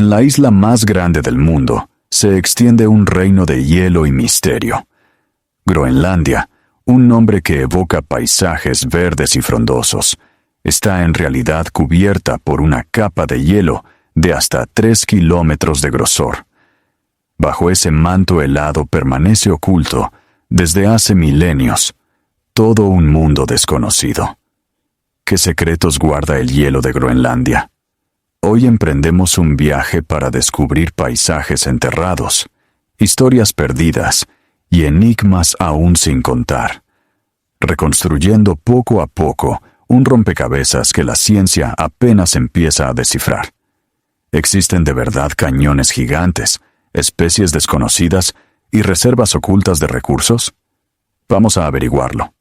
En la isla más grande del mundo se extiende un reino de hielo y misterio. Groenlandia, un nombre que evoca paisajes verdes y frondosos, está en realidad cubierta por una capa de hielo de hasta 3 kilómetros de grosor. Bajo ese manto helado permanece oculto, desde hace milenios, todo un mundo desconocido. ¿Qué secretos guarda el hielo de Groenlandia? Hoy emprendemos un viaje para descubrir paisajes enterrados, historias perdidas y enigmas aún sin contar, reconstruyendo poco a poco un rompecabezas que la ciencia apenas empieza a descifrar. ¿Existen de verdad cañones gigantes, especies desconocidas y reservas ocultas de recursos? Vamos a averiguarlo.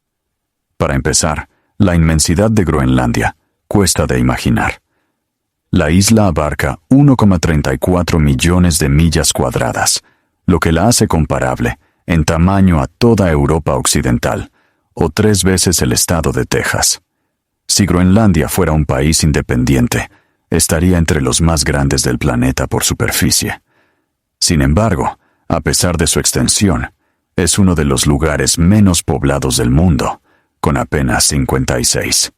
Para empezar, la inmensidad de Groenlandia cuesta de imaginar. La isla abarca 1,34 millones de millas cuadradas, lo que la hace comparable en tamaño a toda Europa occidental, o 3 veces el estado de Texas. Si Groenlandia fuera un país independiente, estaría entre los más grandes del planeta por superficie. Sin embargo, a pesar de su extensión, es uno de los lugares menos poblados del mundo, con apenas 56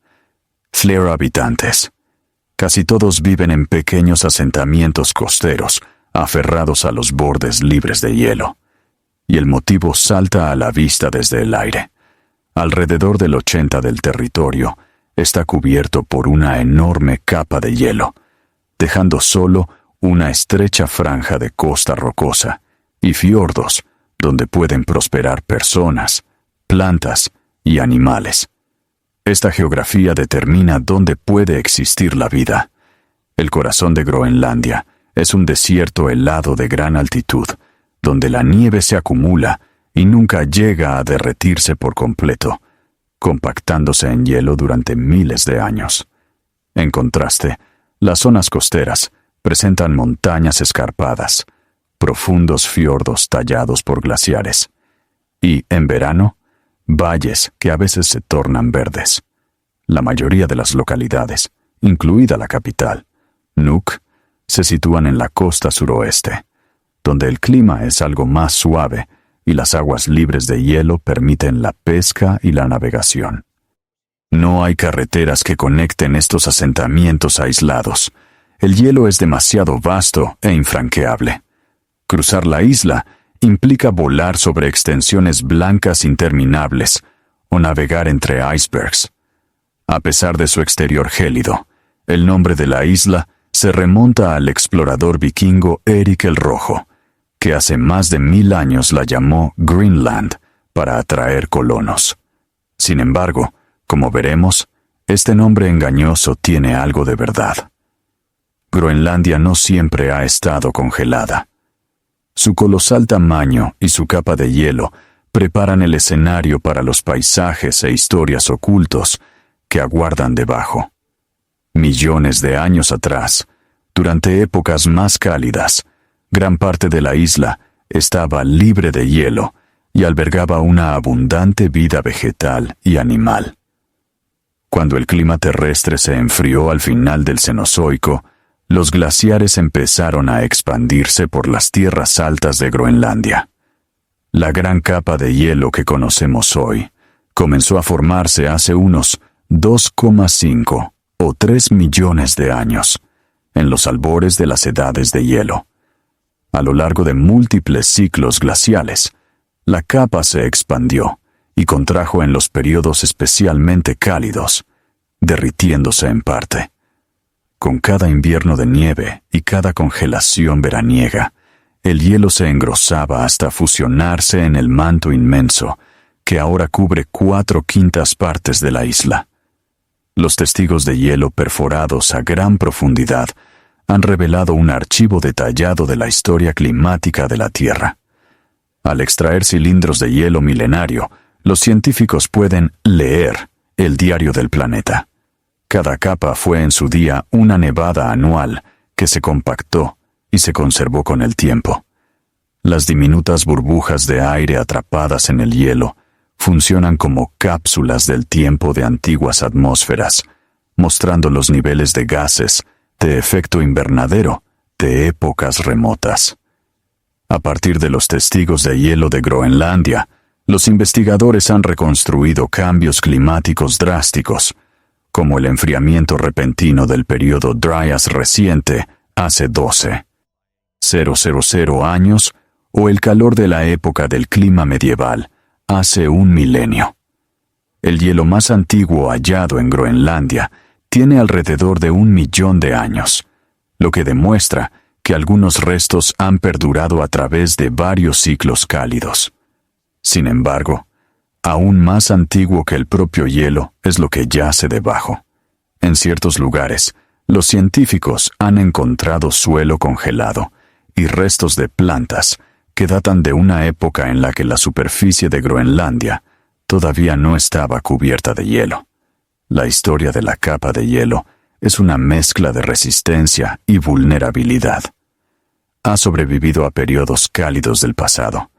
habitantes. Casi todos viven en pequeños asentamientos costeros, aferrados a los bordes libres de hielo. Y el motivo salta a la vista desde el aire. Alrededor del 80% del territorio está cubierto por una enorme capa de hielo, dejando solo una estrecha franja de costa rocosa y fiordos donde pueden prosperar personas, plantas y animales. Esta geografía determina dónde puede existir la vida. El corazón de Groenlandia es un desierto helado de gran altitud, donde la nieve se acumula y nunca llega a derretirse por completo, compactándose en hielo durante miles de años. En contraste, las zonas costeras presentan montañas escarpadas, profundos fiordos tallados por glaciares, y, en verano, valles que a veces se tornan verdes. La mayoría de las localidades, incluida la capital, Nuuk, se sitúan en la costa suroeste, donde el clima es algo más suave y las aguas libres de hielo permiten la pesca y la navegación. No hay carreteras que conecten estos asentamientos aislados. El hielo es demasiado vasto e infranqueable. Cruzar la isla implica volar sobre extensiones blancas interminables o navegar entre icebergs. A pesar de su exterior gélido, el nombre de la isla se remonta al explorador vikingo Erik el Rojo, que hace más de 1000 años la llamó Greenland para atraer colonos. Sin embargo, como veremos, este nombre engañoso tiene algo de verdad. Groenlandia no siempre ha estado congelada. Su colosal tamaño y su capa de hielo preparan el escenario para los paisajes e historias ocultos que aguardan debajo. Millones de años atrás, durante épocas más cálidas, gran parte de la isla estaba libre de hielo y albergaba una abundante vida vegetal y animal. Cuando el clima terrestre se enfrió al final del Cenozoico, los glaciares empezaron a expandirse por las tierras altas de Groenlandia. La gran capa de hielo que conocemos hoy comenzó a formarse hace unos 2,5 o 3 millones de años, en los albores de las edades de hielo. A lo largo de múltiples ciclos glaciales, la capa se expandió y contrajo en los periodos especialmente cálidos, derritiéndose en parte. Con cada invierno de nieve y cada congelación veraniega, el hielo se engrosaba hasta fusionarse en el manto inmenso que ahora cubre 4/5 partes de la isla. Los testigos de hielo perforados a gran profundidad han revelado un archivo detallado de la historia climática de la Tierra. Al extraer cilindros de hielo milenario, los científicos pueden leer el diario del planeta. Cada capa fue en su día una nevada anual que se compactó y se conservó con el tiempo. Las diminutas burbujas de aire atrapadas en el hielo funcionan como cápsulas del tiempo de antiguas atmósferas, mostrando los niveles de gases de efecto invernadero de épocas remotas. A partir de los testigos de hielo de Groenlandia, los investigadores han reconstruido cambios climáticos drásticos, como el enfriamiento repentino del período Dryas reciente hace 12,000 años o el calor de la época del clima medieval hace un milenio. El hielo más antiguo hallado en Groenlandia tiene alrededor de 1.000.000 de años, lo que demuestra que algunos restos han perdurado a través de varios ciclos cálidos. Sin embargo, aún más antiguo que el propio hielo es lo que yace debajo. En ciertos lugares, los científicos han encontrado suelo congelado y restos de plantas que datan de una época en la que la superficie de Groenlandia todavía no estaba cubierta de hielo. La historia de la capa de hielo es una mezcla de resistencia y vulnerabilidad. Ha sobrevivido a periodos cálidos del pasado,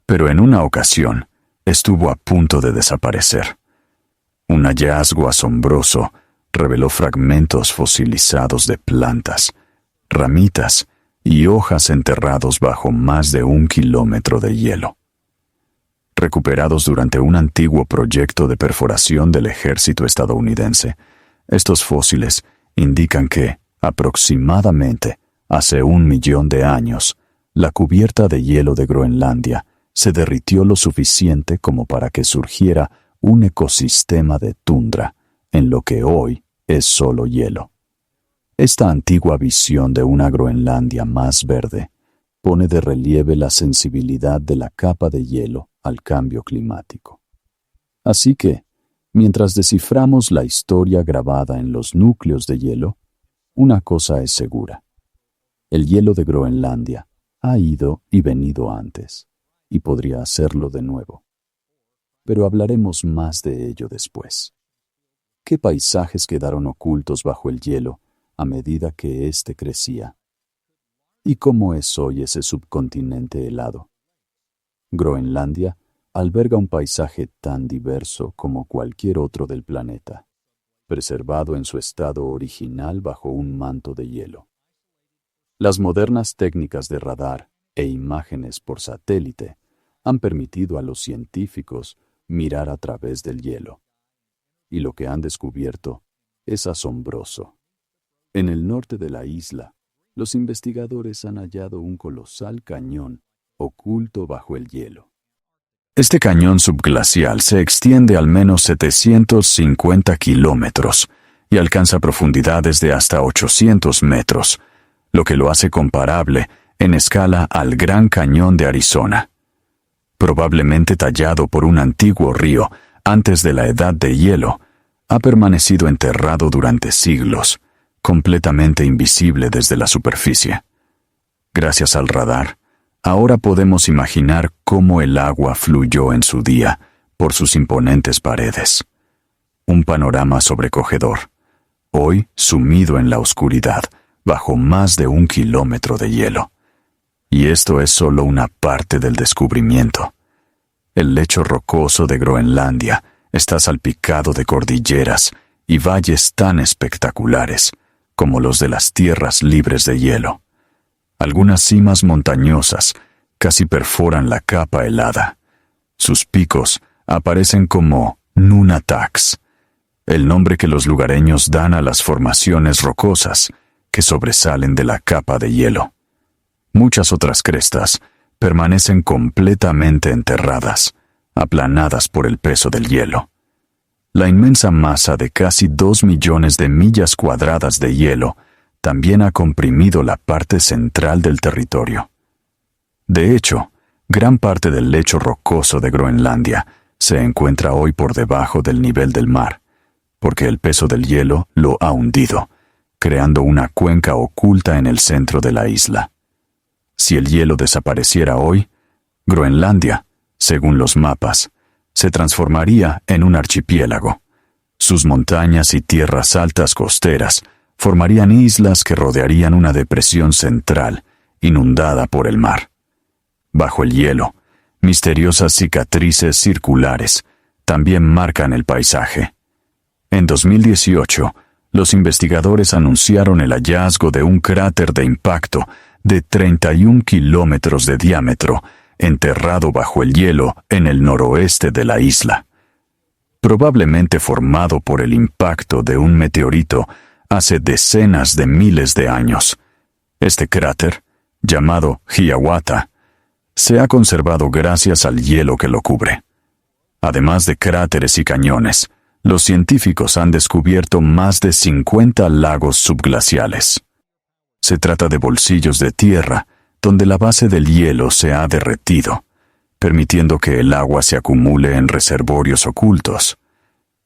pero en una ocasión estuvo a punto de desaparecer. Un hallazgo asombroso reveló fragmentos fosilizados de plantas, ramitas y hojas enterrados bajo más de 1 kilómetro de hielo. Recuperados durante un antiguo proyecto de perforación del ejército estadounidense, estos fósiles indican que, aproximadamente hace 1.000.000 de años, la cubierta de hielo de Groenlandia se derritió lo suficiente como para que surgiera un ecosistema de tundra en lo que hoy es solo hielo. Esta antigua visión de una Groenlandia más verde pone de relieve la sensibilidad de la capa de hielo al cambio climático. Así que, mientras desciframos la historia grabada en los núcleos de hielo, una cosa es segura. El hielo de Groenlandia ha ido y venido antes, y podría hacerlo de nuevo. Pero hablaremos más de ello después. ¿Qué paisajes quedaron ocultos bajo el hielo a medida que éste crecía? ¿Y cómo es hoy ese subcontinente helado? Groenlandia alberga un paisaje tan diverso como cualquier otro del planeta, preservado en su estado original bajo un manto de hielo. Las modernas técnicas de radar e imágenes por satélite han permitido a los científicos mirar a través del hielo. Y lo que han descubierto es asombroso. En el norte de la isla, los investigadores han hallado un colosal cañón oculto bajo el hielo. Este cañón subglacial se extiende al menos 750 kilómetros y alcanza profundidades de hasta 800 metros, lo que lo hace comparable en escala al Gran Cañón de Arizona. Probablemente tallado por un antiguo río antes de la edad de hielo, ha permanecido enterrado durante siglos, completamente invisible desde la superficie. Gracias al radar, ahora podemos imaginar cómo el agua fluyó en su día por sus imponentes paredes. Un panorama sobrecogedor, hoy sumido en la oscuridad, bajo más de 1 kilómetro de hielo. Y esto es solo una parte del descubrimiento. El lecho rocoso de Groenlandia está salpicado de cordilleras y valles tan espectaculares como los de las tierras libres de hielo. Algunas cimas montañosas casi perforan la capa helada. Sus picos aparecen como nunataks, el nombre que los lugareños dan a las formaciones rocosas que sobresalen de la capa de hielo. Muchas otras crestas permanecen completamente enterradas, aplanadas por el peso del hielo. La inmensa masa de casi 2 millones de millas cuadradas de hielo también ha comprimido la parte central del territorio. De hecho, gran parte del lecho rocoso de Groenlandia se encuentra hoy por debajo del nivel del mar, porque el peso del hielo lo ha hundido, creando una cuenca oculta en el centro de la isla. Si el hielo desapareciera hoy, Groenlandia, según los mapas, se transformaría en un archipiélago. Sus montañas y tierras altas costeras formarían islas que rodearían una depresión central, inundada por el mar. Bajo el hielo, misteriosas cicatrices circulares también marcan el paisaje. En 2018, los investigadores anunciaron el hallazgo de un cráter de impacto de 31 kilómetros de diámetro, enterrado bajo el hielo en el noroeste de la isla. Probablemente formado por el impacto de un meteorito hace decenas de miles de años. Este cráter, llamado Hiawatha, se ha conservado gracias al hielo que lo cubre. Además de cráteres y cañones, los científicos han descubierto más de 50 lagos subglaciales. Se trata de bolsillos de tierra donde la base del hielo se ha derretido, permitiendo que el agua se acumule en reservorios ocultos.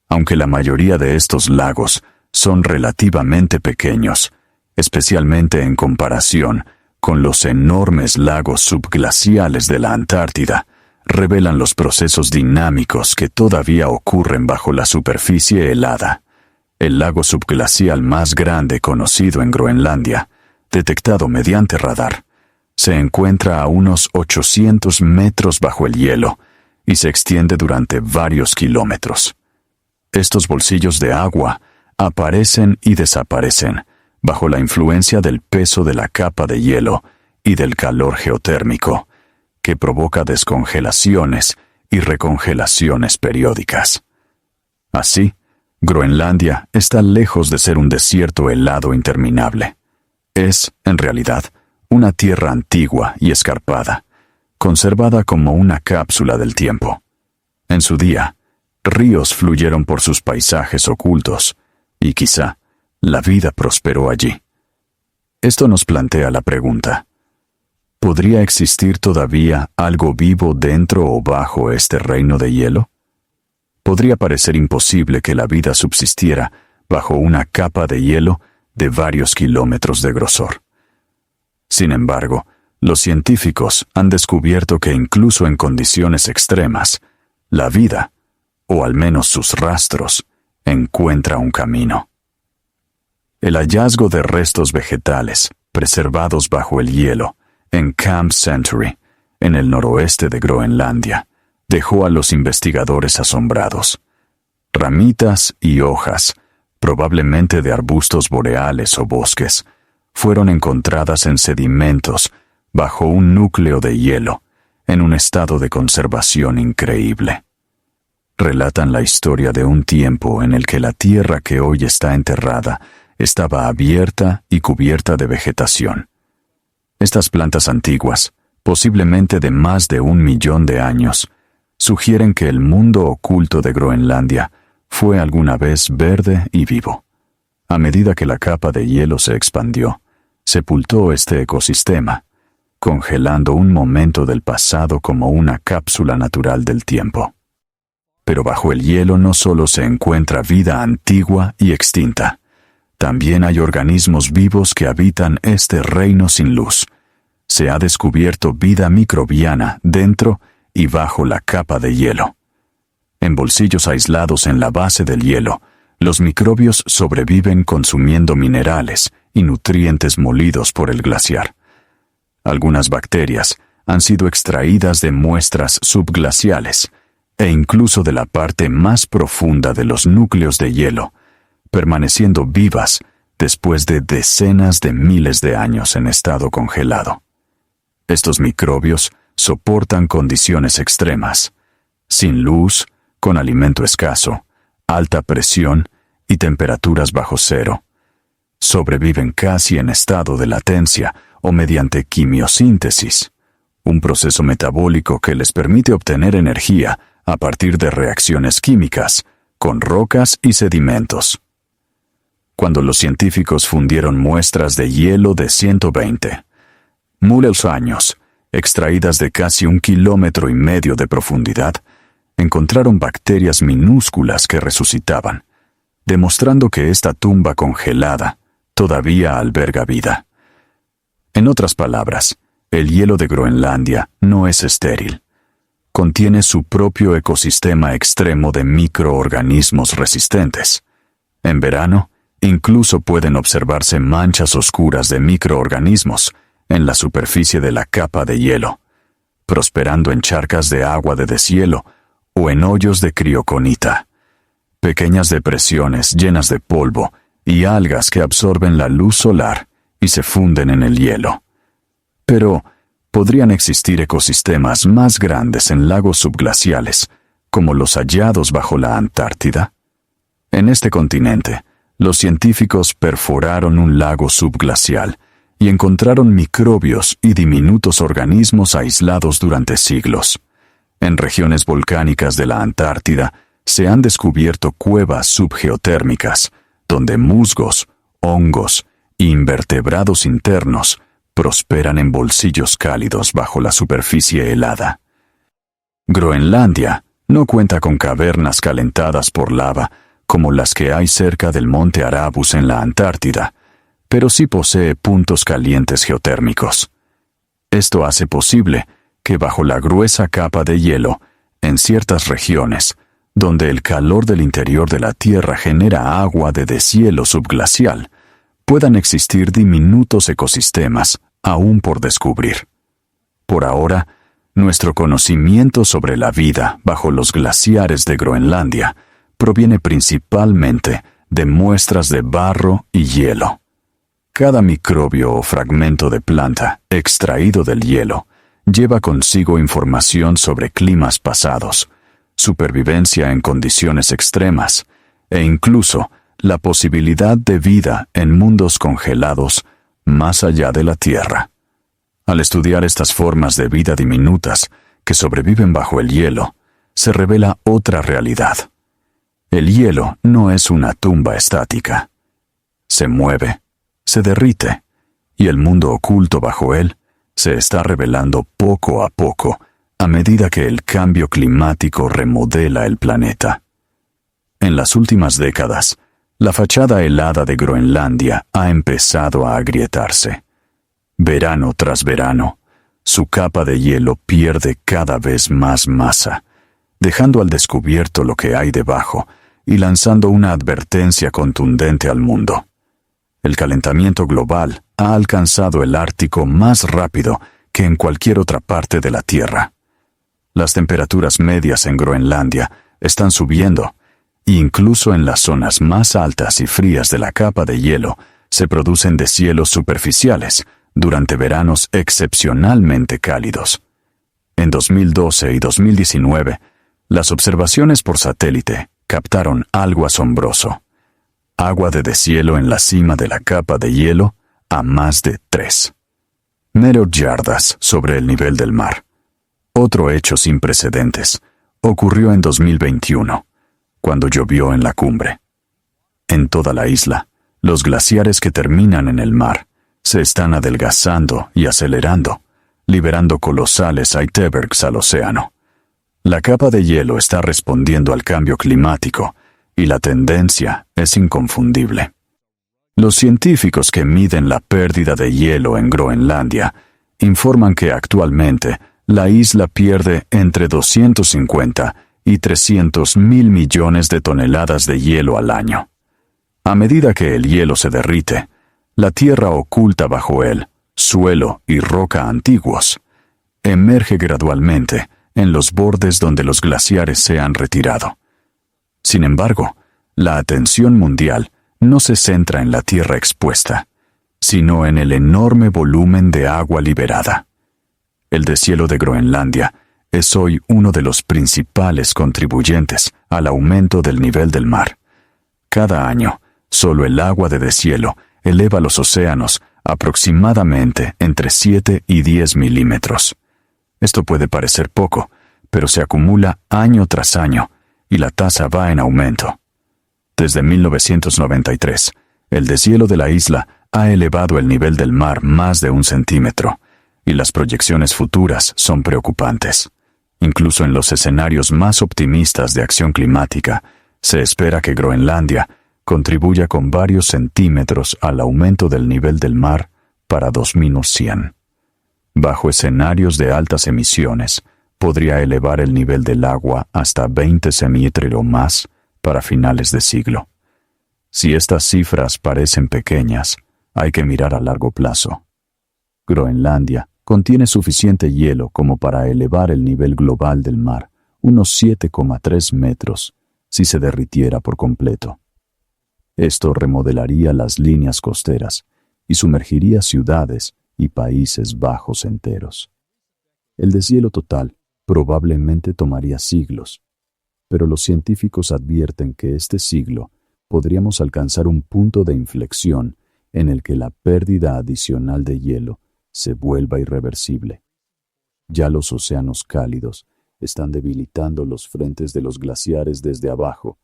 Aunque la mayoría de estos lagos son relativamente pequeños, especialmente en comparación con los enormes lagos subglaciales de la Antártida, revelan los procesos dinámicos que todavía ocurren bajo la superficie helada. El lago subglacial más grande conocido en Groenlandia, detectado mediante radar, se encuentra a unos 800 metros bajo el hielo y se extiende durante varios kilómetros. Estos bolsillos de agua aparecen y desaparecen bajo la influencia del peso de la capa de hielo y del calor geotérmico, que provoca descongelaciones y recongelaciones periódicas. Así, Groenlandia está lejos de ser un desierto helado interminable. Es, en realidad, una tierra antigua y escarpada, conservada como una cápsula del tiempo. En su día, ríos fluyeron por sus paisajes ocultos, y quizá la vida prosperó allí. Esto nos plantea la pregunta: ¿podría existir todavía algo vivo dentro o bajo este reino de hielo? Podría parecer imposible que la vida subsistiera bajo una capa de hielo de varios kilómetros de grosor. Sin embargo, los científicos han descubierto que incluso en condiciones extremas, la vida, o al menos sus rastros, encuentra un camino. El hallazgo de restos vegetales preservados bajo el hielo en Camp Century, en el noroeste de Groenlandia, dejó a los investigadores asombrados. Ramitas y hojas, probablemente de arbustos boreales o bosques, fueron encontradas en sedimentos bajo un núcleo de hielo, en un estado de conservación increíble. Relatan la historia de un tiempo en el que la tierra que hoy está enterrada estaba abierta y cubierta de vegetación. Estas plantas antiguas, posiblemente de más de 1 millón de años, sugieren que el mundo oculto de Groenlandia fue alguna vez verde y vivo. A medida que la capa de hielo se expandió, sepultó este ecosistema, congelando un momento del pasado como una cápsula natural del tiempo. Pero bajo el hielo no solo se encuentra vida antigua y extinta, también hay organismos vivos que habitan este reino sin luz. Se ha descubierto vida microbiana dentro y bajo la capa de hielo. En bolsillos aislados en la base del hielo, los microbios sobreviven consumiendo minerales y nutrientes molidos por el glaciar. Algunas bacterias han sido extraídas de muestras subglaciales e incluso de la parte más profunda de los núcleos de hielo, permaneciendo vivas después de decenas de miles de años en estado congelado. Estos microbios soportan condiciones extremas, sin luz, con alimento escaso, alta presión y temperaturas bajo cero. Sobreviven casi en estado de latencia o mediante quimiosíntesis, un proceso metabólico que les permite obtener energía a partir de reacciones químicas con rocas y sedimentos. Cuando los científicos fundieron muestras de hielo de 120 mules años, extraídas de casi 1,5 kilómetros de profundidad, encontraron bacterias minúsculas que resucitaban, demostrando que esta tumba congelada todavía alberga vida. En otras palabras, el hielo de Groenlandia no es estéril. Contiene su propio ecosistema extremo de microorganismos resistentes. En verano, incluso pueden observarse manchas oscuras de microorganismos en la superficie de la capa de hielo, prosperando en charcas de agua de deshielo o en hoyos de crioconita. Pequeñas depresiones llenas de polvo y algas que absorben la luz solar y se funden en el hielo. Pero podrían existir ecosistemas más grandes en lagos subglaciales, como los hallados bajo la Antártida. En este continente, los científicos perforaron un lago subglacial y encontraron microbios y diminutos organismos aislados durante siglos. En regiones volcánicas de la Antártida se han descubierto cuevas subgeotérmicas, donde musgos, hongos e invertebrados internos prosperan en bolsillos cálidos bajo la superficie helada. Groenlandia no cuenta con cavernas calentadas por lava como las que hay cerca del monte Arabus en la Antártida, pero sí posee puntos calientes geotérmicos. Esto hace posible que bajo la gruesa capa de hielo, en ciertas regiones, donde el calor del interior de la Tierra genera agua de deshielo subglacial, puedan existir diminutos ecosistemas aún por descubrir. Por ahora, nuestro conocimiento sobre la vida bajo los glaciares de Groenlandia proviene principalmente de muestras de barro y hielo. Cada microbio o fragmento de planta extraído del hielo lleva consigo información sobre climas pasados, supervivencia en condiciones extremas e incluso la posibilidad de vida en mundos congelados más allá de la Tierra. Al estudiar estas formas de vida diminutas que sobreviven bajo el hielo, se revela otra realidad. El hielo no es una tumba estática. Se mueve, se derrite, y el mundo oculto bajo él se está revelando poco a poco a medida que el cambio climático remodela el planeta. En las últimas décadas, la fachada helada de Groenlandia ha empezado a agrietarse. Verano tras verano, su capa de hielo pierde cada vez más masa, dejando al descubierto lo que hay debajo y lanzando una advertencia contundente al mundo. El calentamiento global ha alcanzado el Ártico más rápido que en cualquier otra parte de la Tierra. Las temperaturas medias en Groenlandia están subiendo, e incluso en las zonas más altas y frías de la capa de hielo se producen deshielos superficiales durante veranos excepcionalmente cálidos. En 2012 y 2019, las observaciones por satélite captaron algo asombroso: agua de deshielo en la cima de la capa de hielo a más de 3,0 yardas sobre el nivel del mar. Otro hecho sin precedentes ocurrió en 2021, cuando llovió en la cumbre. En toda la isla, los glaciares que terminan en el mar se están adelgazando y acelerando, liberando colosales icebergs al océano. La capa de hielo está respondiendo al cambio climático, y la tendencia es inconfundible. Los científicos que miden la pérdida de hielo en Groenlandia informan que actualmente la isla pierde entre 250 y 300,000 millones de toneladas de hielo al año. A medida que el hielo se derrite, la tierra oculta bajo él, suelo y roca antiguos, emerge gradualmente en los bordes donde los glaciares se han retirado. Sin embargo, la atención mundial no se centra en la tierra expuesta, sino en el enorme volumen de agua liberada. El deshielo de Groenlandia es hoy uno de los principales contribuyentes al aumento del nivel del mar. Cada año, solo el agua de deshielo eleva los océanos aproximadamente entre 7 y 10 milímetros. Esto puede parecer poco, pero se acumula año tras año y la tasa va en aumento. Desde 1993, el deshielo de la isla ha elevado el nivel del mar más de 1 centímetro, y las proyecciones futuras son preocupantes. Incluso en los escenarios más optimistas de acción climática, se espera que Groenlandia contribuya con varios centímetros al aumento del nivel del mar para 2100. Bajo escenarios de altas emisiones, podría elevar el nivel del agua hasta 20 cm o más para finales de siglo. Si estas cifras parecen pequeñas, hay que mirar a largo plazo. Groenlandia contiene suficiente hielo como para elevar el nivel global del mar unos 7,3 metros si se derritiera por completo. Esto remodelaría las líneas costeras y sumergiría ciudades y Países Bajos enteros. El deshielo total probablemente tomaría siglos, pero los científicos advierten que este siglo podríamos alcanzar un punto de inflexión en el que la pérdida adicional de hielo se vuelva irreversible. Ya los océanos cálidos están debilitando los frentes de los glaciares desde abajo,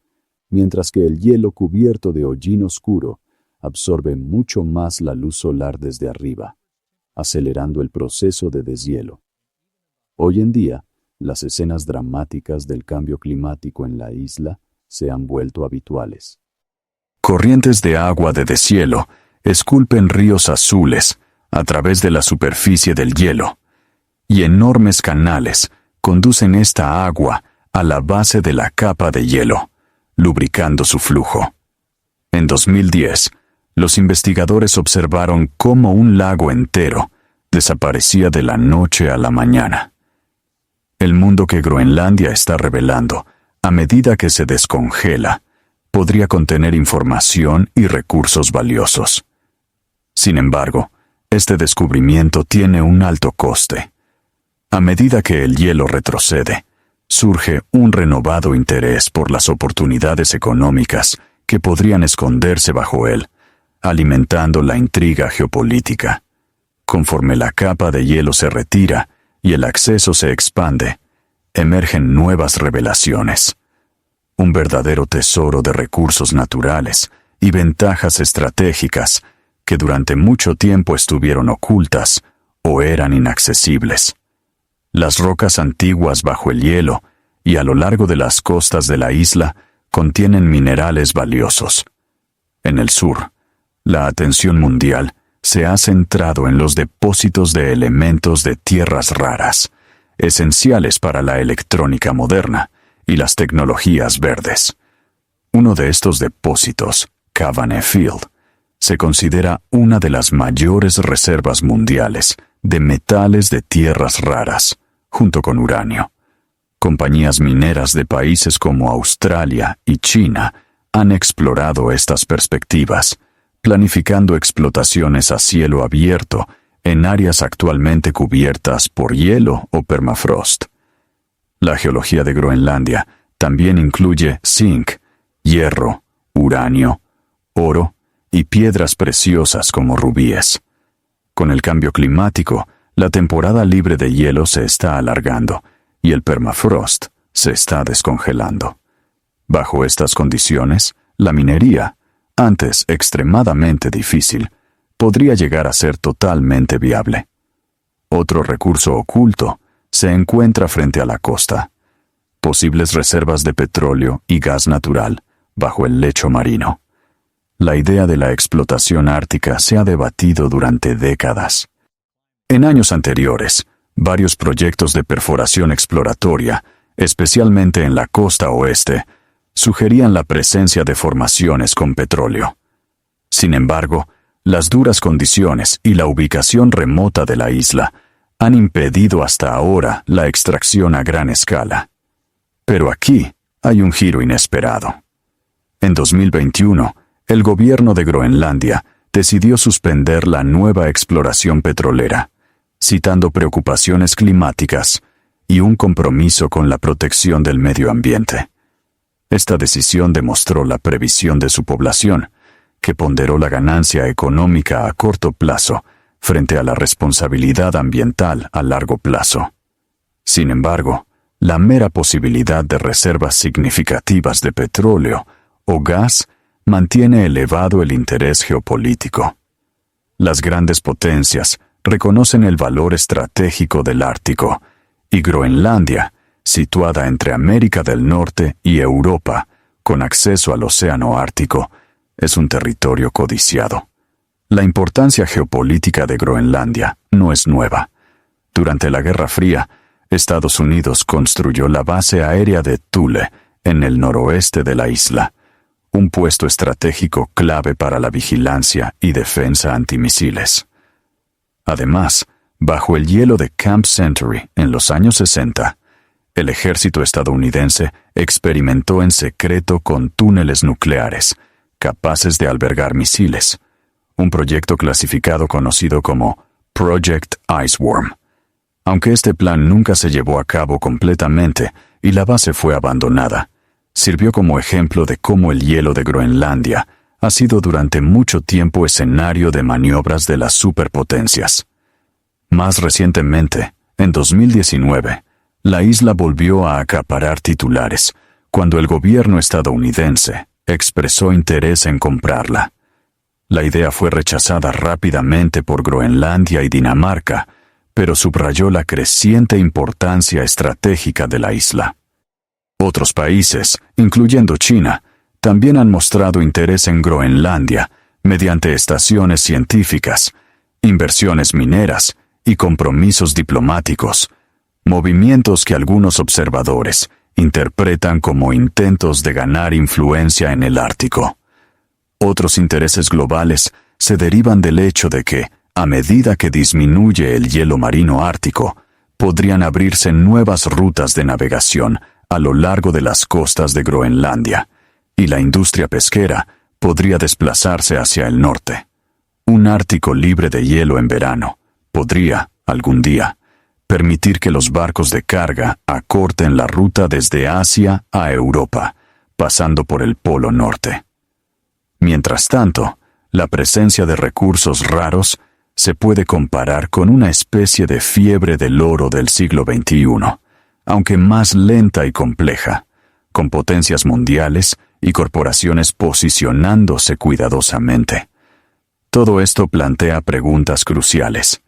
mientras que el hielo cubierto de hollín oscuro absorbe mucho más la luz solar desde arriba, acelerando el proceso de deshielo. Hoy en día, las escenas dramáticas del cambio climático en la isla se han vuelto habituales. Corrientes de agua de deshielo esculpen ríos azules a través de la superficie del hielo, y enormes canales conducen esta agua a la base de la capa de hielo, lubricando su flujo. En 2010, los investigadores observaron cómo un lago entero desaparecía de la noche a la mañana. El mundo que Groenlandia está revelando, a medida que se descongela, podría contener información y recursos valiosos. Sin embargo, este descubrimiento tiene un alto coste. A medida que el hielo retrocede, surge un renovado interés por las oportunidades económicas que podrían esconderse bajo él, alimentando la intriga geopolítica. Conforme la capa de hielo se retira y el acceso se expande, emergen nuevas revelaciones. Un verdadero tesoro de recursos naturales y ventajas estratégicas que durante mucho tiempo estuvieron ocultas o eran inaccesibles. Las rocas antiguas bajo el hielo y a lo largo de las costas de la isla contienen minerales valiosos. En el sur, la atención mundial se ha centrado en los depósitos de elementos de tierras raras, esenciales para la electrónica moderna y las tecnologías verdes. Uno de estos depósitos, Kavanagh Field, se considera una de las mayores reservas mundiales de metales de tierras raras, junto con uranio. Compañías mineras de países como Australia y China han explorado estas perspectivas, planificando explotaciones a cielo abierto en áreas actualmente cubiertas por hielo o permafrost. La geología de Groenlandia también incluye zinc, hierro, uranio, oro y piedras preciosas como rubíes. Con el cambio climático, la temporada libre de hielo se está alargando y el permafrost se está descongelando. Bajo estas condiciones, la minería, antes extremadamente difícil, podría llegar a ser totalmente viable. Otro recurso oculto se encuentra frente a la costa: posibles reservas de petróleo y gas natural bajo el lecho marino. La idea de la explotación ártica se ha debatido durante décadas. En años anteriores, varios proyectos de perforación exploratoria, especialmente en la costa oeste, sugerían la presencia de formaciones con petróleo. Sin embargo, las duras condiciones y la ubicación remota de la isla han impedido hasta ahora la extracción a gran escala. Pero aquí hay un giro inesperado. En 2021, el gobierno de Groenlandia decidió suspender la nueva exploración petrolera, citando preocupaciones climáticas y un compromiso con la protección del medio ambiente. Esta decisión demostró la previsión de su población, que ponderó la ganancia económica a corto plazo frente a la responsabilidad ambiental a largo plazo. Sin embargo, la mera posibilidad de reservas significativas de petróleo o gas mantiene elevado el interés geopolítico. Las grandes potencias reconocen el valor estratégico del Ártico, y Groenlandia, situada entre América del Norte y Europa, con acceso al Océano Ártico, es un territorio codiciado. La importancia geopolítica de Groenlandia no es nueva. Durante la Guerra Fría, Estados Unidos construyó la base aérea de Thule en el noroeste de la isla, un puesto estratégico clave para la vigilancia y defensa antimisiles. Además, bajo el hielo de Camp Century en los años 60, el ejército estadounidense experimentó en secreto con túneles nucleares capaces de albergar misiles, un proyecto clasificado conocido como Project Iceworm. Aunque este plan nunca se llevó a cabo completamente y la base fue abandonada, sirvió como ejemplo de cómo el hielo de Groenlandia ha sido durante mucho tiempo escenario de maniobras de las superpotencias. Más recientemente, en 2019, la isla volvió a acaparar titulares cuando el gobierno estadounidense expresó interés en comprarla. La idea fue rechazada rápidamente por Groenlandia y Dinamarca, pero subrayó la creciente importancia estratégica de la isla. Otros países, incluyendo China, también han mostrado interés en Groenlandia mediante estaciones científicas, inversiones mineras y compromisos diplomáticos, movimientos que algunos observadores interpretan como intentos de ganar influencia en el Ártico. Otros intereses globales se derivan del hecho de que, a medida que disminuye el hielo marino ártico, podrían abrirse nuevas rutas de navegación a lo largo de las costas de Groenlandia, y la industria pesquera podría desplazarse hacia el norte. Un Ártico libre de hielo en verano podría, algún día, permitir que los barcos de carga acorten la ruta desde Asia a Europa, pasando por el Polo Norte. Mientras tanto, la presencia de recursos raros se puede comparar con una especie de fiebre del oro del siglo XXI, aunque más lenta y compleja, con potencias mundiales y corporaciones posicionándose cuidadosamente. Todo esto plantea preguntas cruciales.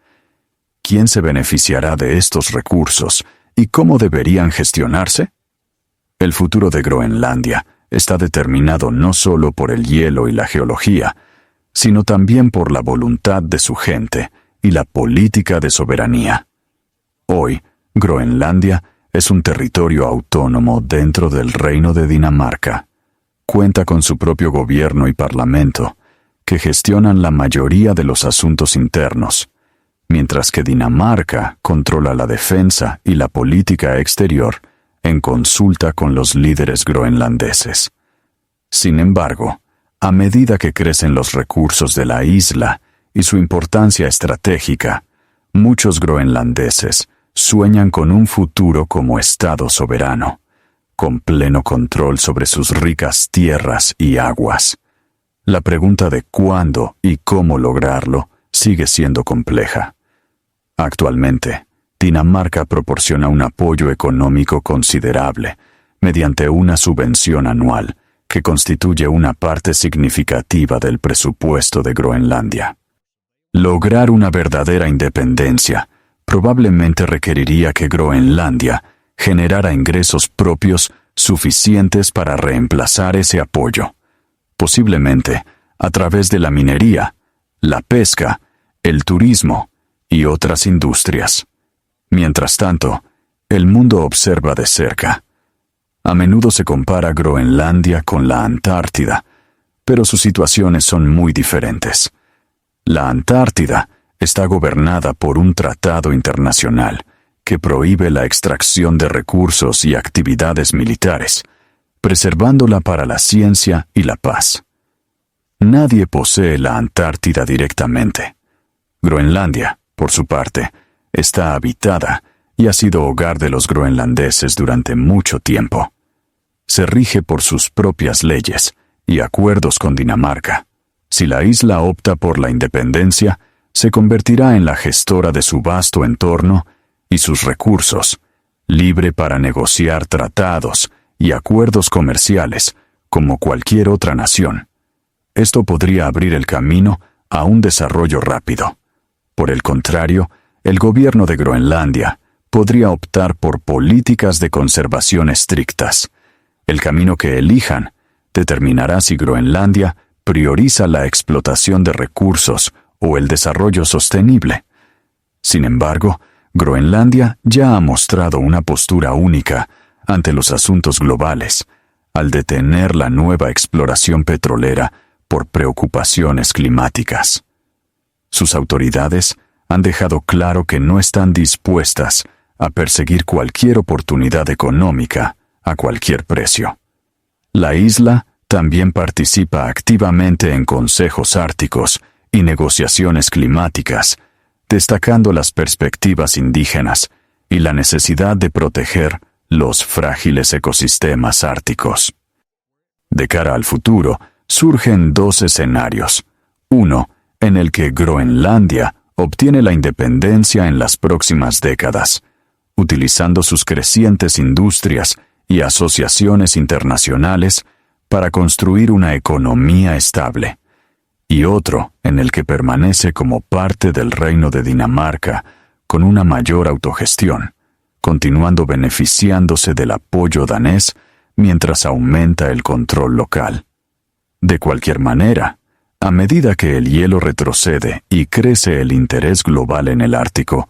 ¿Quién se beneficiará de estos recursos y cómo deberían gestionarse? El futuro de Groenlandia está determinado no solo por el hielo y la geología, sino también por la voluntad de su gente y la política de soberanía. Hoy, Groenlandia es un territorio autónomo dentro del Reino de Dinamarca. Cuenta con su propio gobierno y parlamento, que gestionan la mayoría de los asuntos internos, mientras que Dinamarca controla la defensa y la política exterior en consulta con los líderes groenlandeses. Sin embargo, a medida que crecen los recursos de la isla y su importancia estratégica, muchos groenlandeses sueñan con un futuro como Estado soberano, con pleno control sobre sus ricas tierras y aguas. La pregunta de cuándo y cómo lograrlo sigue siendo compleja. Actualmente, Dinamarca proporciona un apoyo económico considerable mediante una subvención anual que constituye una parte significativa del presupuesto de Groenlandia. Lograr una verdadera independencia probablemente requeriría que Groenlandia generara ingresos propios suficientes para reemplazar ese apoyo, posiblemente a través de la minería, la pesca, el turismo y otras industrias. Mientras tanto, el mundo observa de cerca. A menudo se compara Groenlandia con la Antártida, pero sus situaciones son muy diferentes. La Antártida está gobernada por un tratado internacional que prohíbe la extracción de recursos y actividades militares, preservándola para la ciencia y la paz. Nadie posee la Antártida directamente. Groenlandia, por su parte, está habitada y ha sido hogar de los groenlandeses durante mucho tiempo. Se rige por sus propias leyes y acuerdos con Dinamarca. Si la isla opta por la independencia, se convertirá en la gestora de su vasto entorno y sus recursos, libre para negociar tratados y acuerdos comerciales como cualquier otra nación. Esto podría abrir el camino a un desarrollo rápido. Por el contrario, el gobierno de Groenlandia podría optar por políticas de conservación estrictas. El camino que elijan determinará si Groenlandia prioriza la explotación de recursos o el desarrollo sostenible. Sin embargo, Groenlandia ya ha mostrado una postura única ante los asuntos globales, al detener la nueva exploración petrolera por preocupaciones climáticas. Sus autoridades han dejado claro que no están dispuestas a perseguir cualquier oportunidad económica a cualquier precio. La isla también participa activamente en consejos árticos y negociaciones climáticas, destacando las perspectivas indígenas y la necesidad de proteger los frágiles ecosistemas árticos. De cara al futuro, surgen dos escenarios. Uno, en el que Groenlandia obtiene la independencia en las próximas décadas, utilizando sus crecientes industrias y asociaciones internacionales para construir una economía estable. Y otro, en el que permanece como parte del Reino de Dinamarca, con una mayor autogestión, continuando beneficiándose del apoyo danés mientras aumenta el control local. De cualquier manera, a medida que el hielo retrocede y crece el interés global en el Ártico,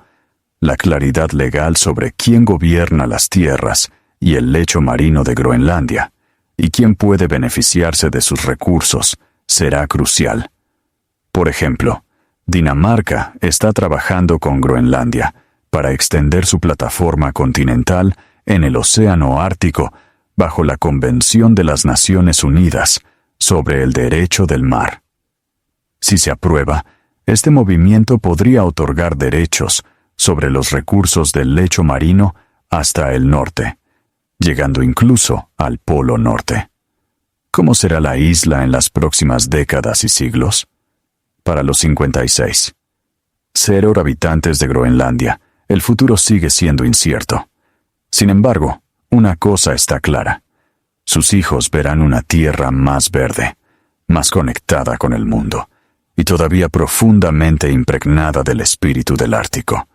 la claridad legal sobre quién gobierna las tierras y el lecho marino de Groenlandia, y quién puede beneficiarse de sus recursos, será crucial. Por ejemplo, Dinamarca está trabajando con Groenlandia para extender su plataforma continental en el Océano Ártico bajo la Convención de las Naciones Unidas sobre el Derecho del Mar. Si se aprueba, este movimiento podría otorgar derechos sobre los recursos del lecho marino hasta el norte, llegando incluso al Polo Norte. ¿Cómo será la isla en las próximas décadas y siglos? Para los 56. 0 habitantes de Groenlandia, el futuro sigue siendo incierto. Sin embargo, una cosa está clara. Sus hijos verán una tierra más verde, más conectada con el mundo, y todavía profundamente impregnada del espíritu del Ártico.